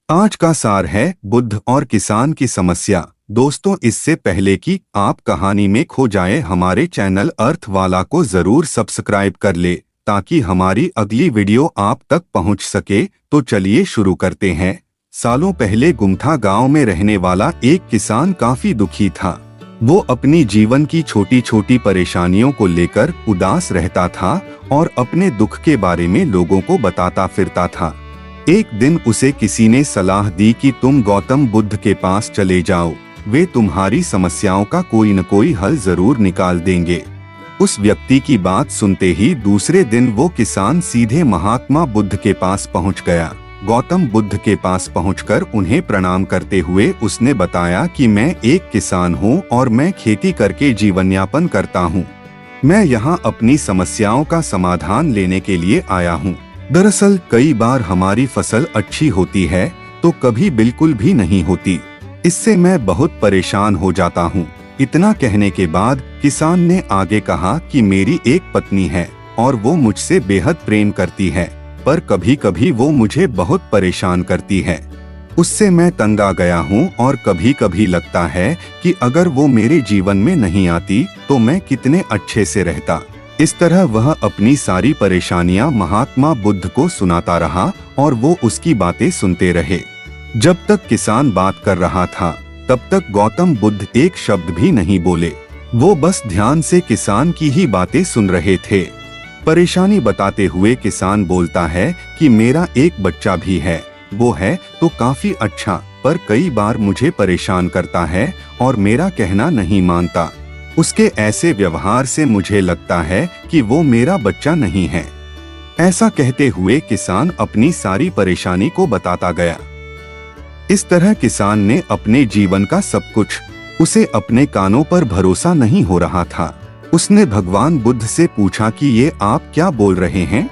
आज का सार है बुद्ध और किसान की समस्या। दोस्तों, इससे पहले कि आप कहानी में खो जाए, हमारे चैनल अर्थ वाला को जरूर सब्सक्राइब कर ले ताकि हमारी अगली वीडियो आप तक पहुंच सके। तो चलिए शुरू करते हैं। सालों पहले गुमथा गांव में रहने वाला एक किसान काफी दुखी था। वो अपनी जीवन की छोटी छोटी परेशानियों को लेकर उदास रहता था और अपने दुख के बारे में लोगों को बताता फिरता था। एक दिन उसे किसी ने सलाह दी कि तुम गौतम बुद्ध के पास चले जाओ, वे तुम्हारी समस्याओं का कोई न कोई हल जरूर निकाल देंगे। उस व्यक्ति की बात सुनते ही दूसरे दिन वो किसान सीधे महात्मा बुद्ध के पास पहुंच गया। गौतम बुद्ध के पास पहुंचकर उन्हें प्रणाम करते हुए उसने बताया कि मैं एक किसान हूं और मैं खेती करके जीवन यापन करता हूं। मैं यहां अपनी समस्याओं का समाधान लेने के लिए आया हूं। दरअसल कई बार हमारी फसल अच्छी होती है तो कभी बिल्कुल भी नहीं होती। इससे मैं बहुत परेशान हो जाता हूँ। इतना कहने के बाद किसान ने आगे कहा कि मेरी एक पत्नी है और वो मुझसे बेहद प्रेम करती है, पर कभी कभी वो मुझे बहुत परेशान करती है। उससे मैं तंग आ गया हूँ और कभी कभी लगता है कि अगर वो मेरे जीवन में नहीं आती तो मैं कितने अच्छे से रहता। इस तरह वह अपनी सारी परेशानियां महात्मा बुद्ध को सुनाता रहा और वो उसकी बातें सुनते रहे। जब तक किसान बात कर रहा था तब तक गौतम बुद्ध एक शब्द भी नहीं बोले। वो बस ध्यान से किसान की ही बातें सुन रहे थे। परेशानी बताते हुए किसान बोलता है कि मेरा एक बच्चा भी है, वो है तो काफी अच्छा, पर कई बार मुझे परेशान करता है और मेरा कहना नहीं मानता। उसके ऐसे व्यवहार से मुझे लगता है कि वो मेरा बच्चा नहीं है। ऐसा कहते हुए किसान अपनी सारी परेशानी को बताता गया। इस तरह किसान ने अपने जीवन का सब कुछ, उसे अपने कानों पर भरोसा नहीं हो रहा था। उसने भगवान बुद्ध से पूछा कि ये आप क्या बोल रहे हैं?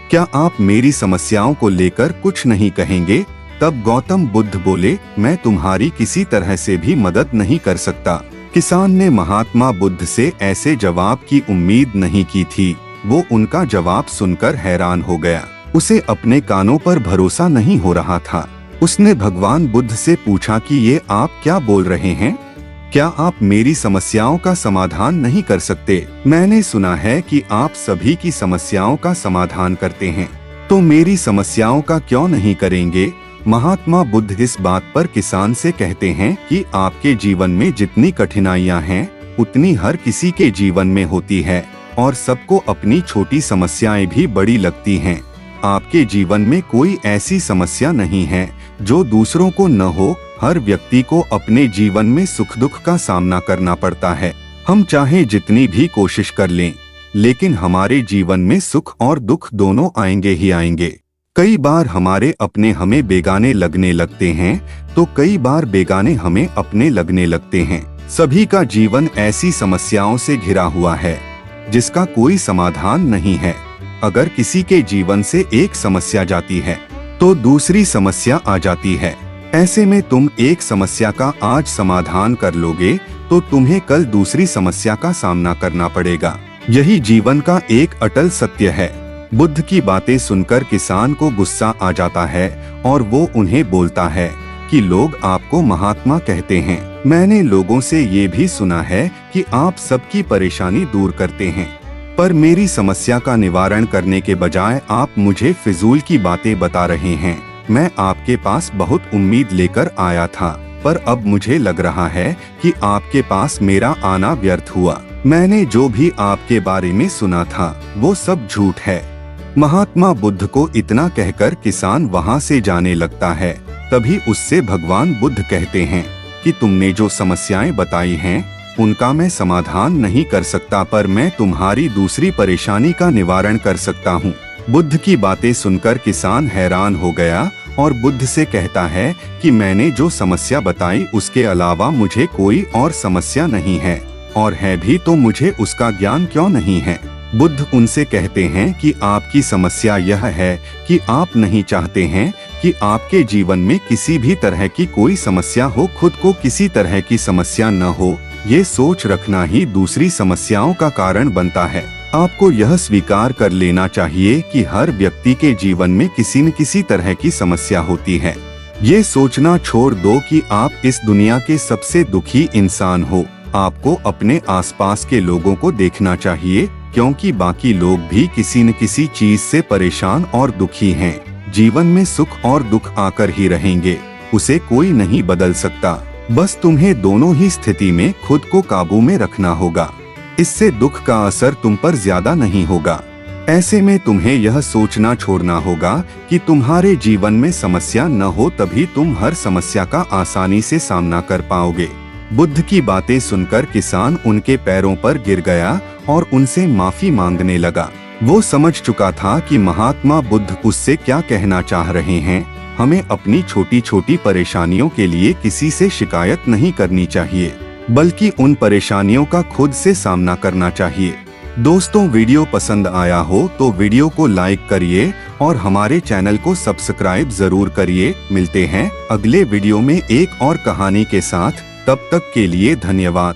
क्या आप मेरी समस्याओं को लेकर कुछ नहीं कहेंगे? तब गौतम बुद्ध बोले, मैं तुम्हारी किसी तरह से भी मदद नहीं कर सकता। किसान ने महात्मा बुद्ध से ऐसे जवाब की उम्मीद नहीं की थी। वो उनका जवाब सुनकर हैरान हो गया। उसे अपने कानों पर भरोसा नहीं हो रहा था। उसने भगवान बुद्ध से पूछा कि ये आप क्या बोल रहे हैं? क्या आप मेरी समस्याओं का समाधान नहीं कर सकते? मैंने सुना है कि आप सभी की समस्याओं का समाधान करते हैं, तो मेरी समस्याओं का क्यों नहीं करेंगे? महात्मा बुद्ध इस बात पर किसान से कहते हैं कि आपके जीवन में जितनी कठिनाइयां हैं उतनी हर किसी के जीवन में होती है और सबको अपनी छोटी समस्याएं भी बड़ी लगती हैं। आपके जीवन में कोई ऐसी समस्या नहीं है जो दूसरों को न हो। हर व्यक्ति को अपने जीवन में सुख दुख का सामना करना पड़ता है। हम चाहे जितनी भी कोशिश कर लें, लेकिन हमारे जीवन में सुख और दुख दोनों आएंगे ही आएंगे। कई बार हमारे अपने हमें बेगाने लगने लगते हैं तो कई बार बेगाने हमें अपने लगने लगते हैं। सभी का जीवन ऐसी समस्याओं से घिरा हुआ है जिसका कोई समाधान नहीं है। अगर किसी के जीवन से एक समस्या जाती है तो दूसरी समस्या आ जाती है। ऐसे में तुम एक समस्या का आज समाधान कर लोगे तो तुम्हें कल दूसरी समस्या का सामना करना पड़ेगा। यही जीवन का एक अटल सत्य है। बुद्ध की बातें सुनकर किसान को गुस्सा आ जाता है और वो उन्हें बोलता है कि लोग आपको महात्मा कहते हैं। मैंने लोगों से ये भी सुना है कि आप सबकी परेशानी दूर करते हैं, पर मेरी समस्या का निवारण करने के बजाय आप मुझे फिजूल की बातें बता रहे हैं। मैं आपके पास बहुत उम्मीद लेकर आया था, पर अब मुझे लग रहा है कि आपके पास मेरा आना व्यर्थ हुआ। मैंने जो भी आपके बारे में सुना था वो सब झूठ है। महात्मा बुद्ध को इतना कहकर किसान वहां से जाने लगता है। तभी उससे भगवान बुद्ध कहते हैं कि तुमने जो समस्याएं बताई हैं उनका मैं समाधान नहीं कर सकता, पर मैं तुम्हारी दूसरी परेशानी का निवारण कर सकता हूँ। बुद्ध की बातें सुनकर किसान हैरान हो गया और बुद्ध से कहता है कि मैंने जो समस्या बताई उसके अलावा मुझे कोई और समस्या नहीं है, और है भी तो मुझे उसका ज्ञान क्यों नहीं है? बुद्ध उनसे कहते हैं कि आपकी समस्या यह है कि आप नहीं चाहते हैं कि आपके जीवन में किसी भी तरह की कोई समस्या हो, खुद को किसी तरह की समस्या न हो। ये सोच रखना ही दूसरी समस्याओं का कारण बनता है। आपको यह स्वीकार कर लेना चाहिए कि हर व्यक्ति के जीवन में किसी न किसी तरह की समस्या होती है। ये सोचना छोड़ दो कि आप इस दुनिया के सबसे दुखी इंसान हो। आपको अपने आसपास के लोगों को देखना चाहिए, क्योंकि बाकी लोग भी किसी न किसी चीज से परेशान और दुखी हैं। जीवन में सुख और दुख आकर ही रहेंगे, उसे कोई नहीं बदल सकता। बस तुम्हें दोनों ही स्थिति में खुद को काबू में रखना होगा। इससे दुख का असर तुम पर ज्यादा नहीं होगा। ऐसे में तुम्हें यह सोचना छोड़ना होगा कि तुम्हारे जीवन में समस्या न हो, तभी तुम हर समस्या का आसानी से सामना कर पाओगे। बुद्ध की बातें सुनकर किसान उनके पैरों पर गिर गया और उनसे माफी मांगने लगा। वो समझ चुका था कि महात्मा बुद्ध उससे क्या कहना चाह रहे हैं। हमें अपनी छोटी छोटी परेशानियों के लिए किसी से शिकायत नहीं करनी चाहिए, बल्कि उन परेशानियों का खुद से सामना करना चाहिए। दोस्तों, वीडियो पसंद आया हो तो वीडियो को लाइक करिए और हमारे चैनल को सब्सक्राइब जरूर करिए। मिलते हैं अगले वीडियो में एक और कहानी के साथ। तब तक के लिए धन्यवाद।